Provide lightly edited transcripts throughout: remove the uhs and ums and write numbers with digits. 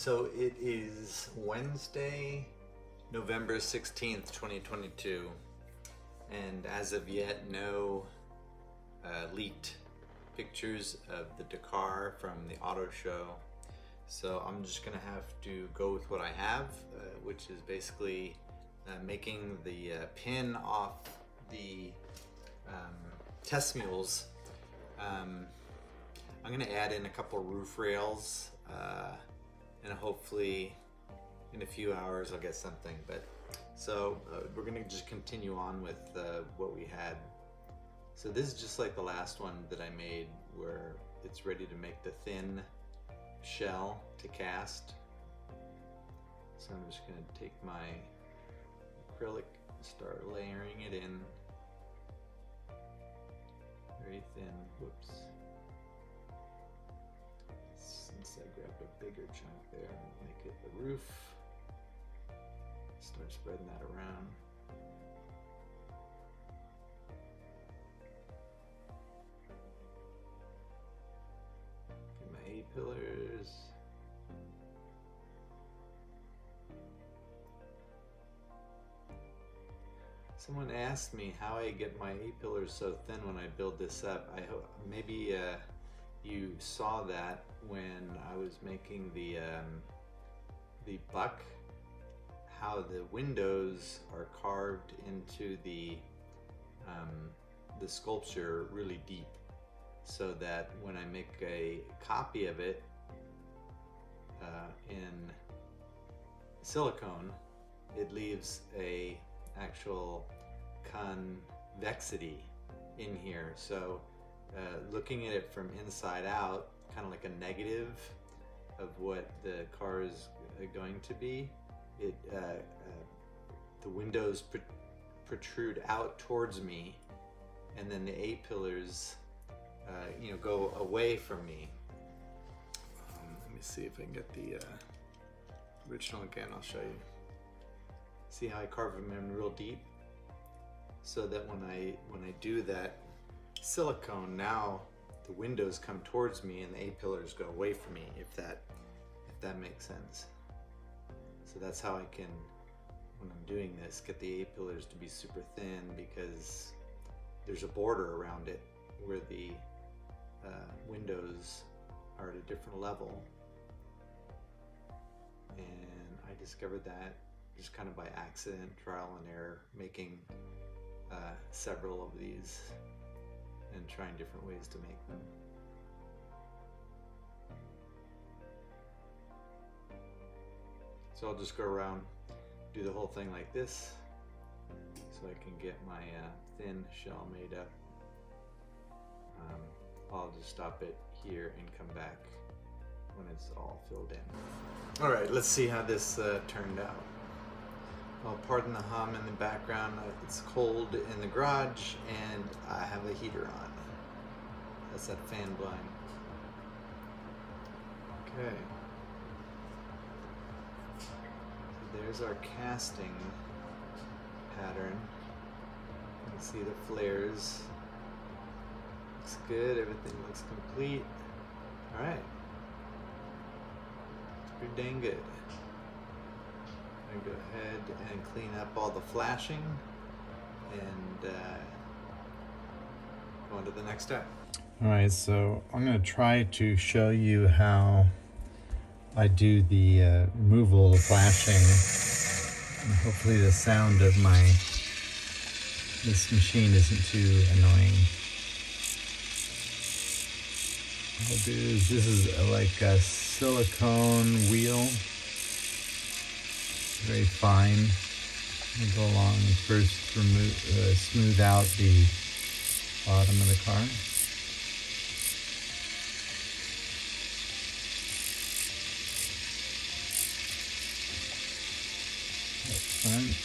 So it is Wednesday, November 16th, 2022, and as of yet, no leaked pictures of the Dakar from the auto show. So I'm just gonna have to go with what I have, which is basically making the pin off the test mules. I'm gonna add in a couple roof rails, and hopefully in a few hours I'll get something. But so we're gonna just continue on with what we had. So this is just like the last one that I made, where it's ready to make the thin shell to cast. So I'm just gonna take my acrylic and start layering it in very thin. Whoops. Since I grabbed a bigger chunk there, make it the roof. Start spreading that around. Get my A-pillars. Someone asked me how I get my A-pillars so thin when I build this up. I hope maybe you saw that when I was making the buck, how the windows are carved into the sculpture really deep, so that when I make a copy of it in silicone, it leaves a actual convexity in here. So looking at it from inside out, kind of like a negative of what the car is going to be, it the windows protrude out towards me, and then the A-pillars go away from me. Let me see if I can get the original again. I'll show you. See how I carve them in real deep, so that when I do that silicone, now the windows come towards me and the A-pillars go away from me, if that makes sense. So that's how I can, when I'm doing this, get the A-pillars to be super thin, because there's a border around it where the windows are at a different level. And I discovered that just kind of by accident, trial and error, making several of these and trying different ways to make them. So I'll just go around, do the whole thing like this, so I can get my thin shell made up. I'll just stop it here and come back when it's all filled in. All right, let's see how this turned out. Well, pardon the hum in the background. It's cold in the garage and I have a heater on. That's that fan blowing. Okay. So there's our casting pattern. You can see the flares. Looks good, everything looks complete. All right. It's pretty dang good. I'm gonna go ahead and clean up all the flashing and go on to the next step. All right, so I'm gonna try to show you how I do the removal of the flashing, and hopefully the sound of this machine isn't too annoying. What I'll do is, this is like a silicone wheel, very fine. I'll go along and first smooth out the bottom of the car. Up front.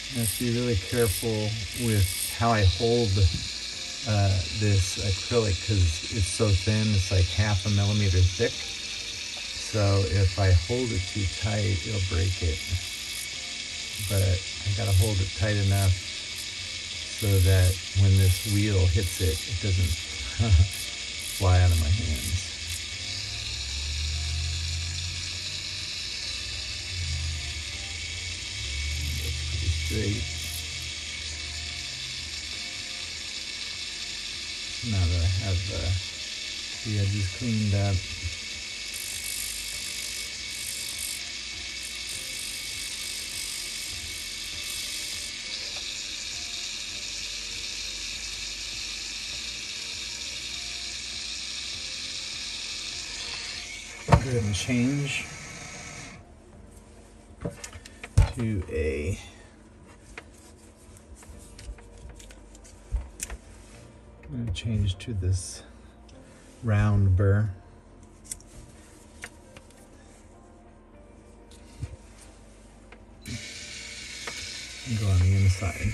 I have to be really careful with how I hold this acrylic, because it's so thin, it's like 1/2 millimeter thick. So if I hold it too tight, it'll break it. but I gotta hold it tight enough so that when this wheel hits it, it doesn't fly out of my hands. Looks pretty straight. Now that I have the edges cleaned up, go ahead and change to a I'm going to change to this round burr. And go on the inside.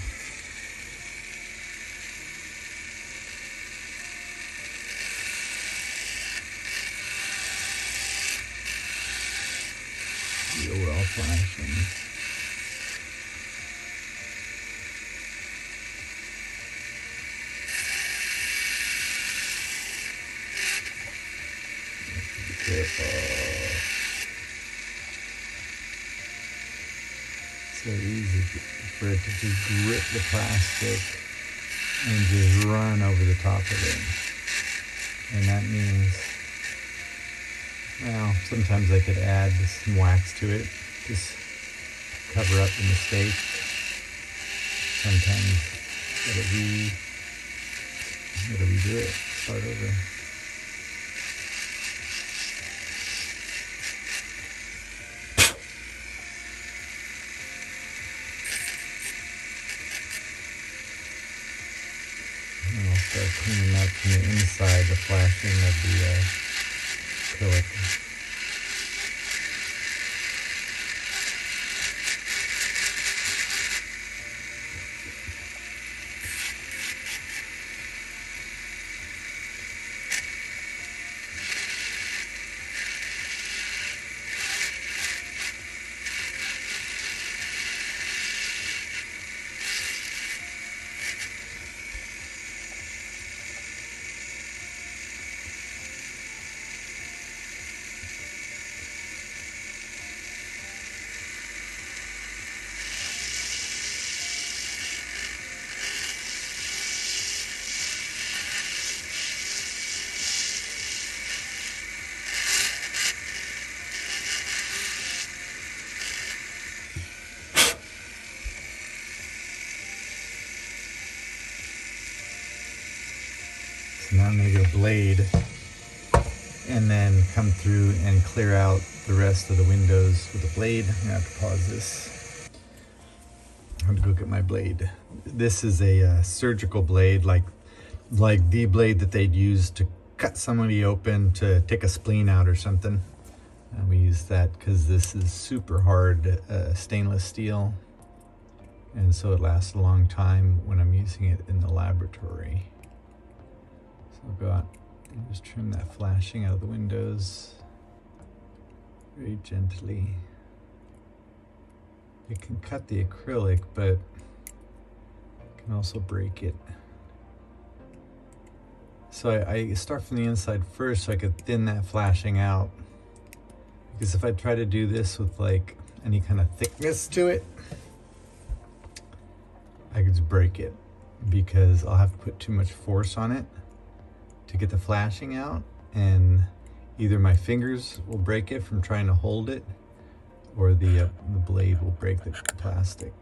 The overall flashing. So easy for it to just grip the plastic and just run over the top of it. And that means, well, sometimes I could add some wax to it, just cover up the mistake. Sometimes gotta redo it, start over. And I'll start cleaning up from the inside the flashing of the acrylic. Now I'm going to get a blade and then come through and clear out the rest of the windows with a blade. I'm going to have to pause this. I have to go get my blade. This is a surgical blade, like the blade that they'd use to cut somebody open to take a spleen out or something. We use that because this is super hard stainless steel, and so it lasts a long time when I'm using it in the laboratory. I'll go out and just trim that flashing out of the windows very gently. It can cut the acrylic, but it can also break it. So I start from the inside first so I could thin that flashing out. Because if I try to do this with like any kind of thickness to it, I could just break it because I'll have to put too much force on it to get the flashing out, and either my fingers will break it from trying to hold it, or the blade will break the plastic.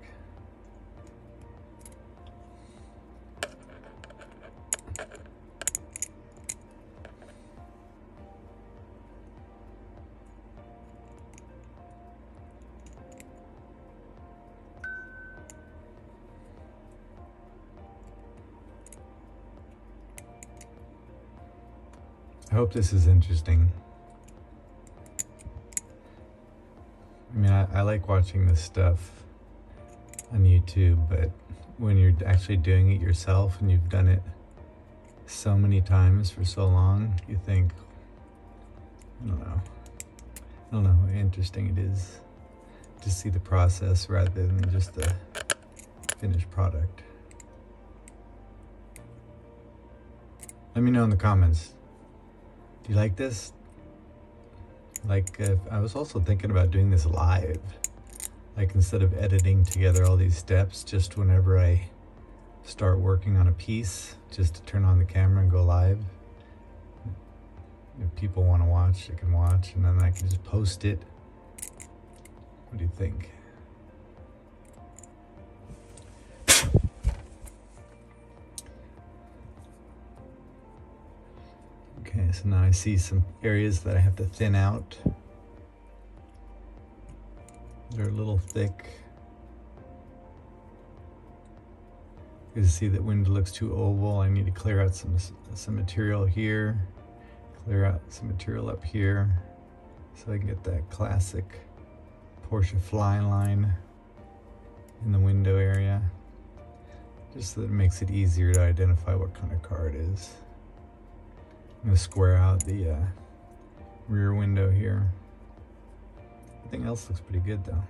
I hope this is interesting. I mean, I like watching this stuff on YouTube, but when you're actually doing it yourself and you've done it so many times for so long, you think, I don't know how interesting it is. to see the process rather than just the finished product. Let me know in the comments. Do you like this? Like, I was also thinking about doing this live. Like, instead of editing together all these steps, just whenever I start working on a piece, just to turn on the camera and go live. If people want to watch, they can watch, and then I can just post it. What do you think? Okay, so now I see some areas that I have to thin out. They're a little thick. You can see that window looks too oval. I need to clear out some material here. Clear out some material up here so I can get that classic Porsche fly line in the window area, just so that it makes it easier to identify what kind of car it is. I'm going to square out the rear window here. Everything else looks pretty good though.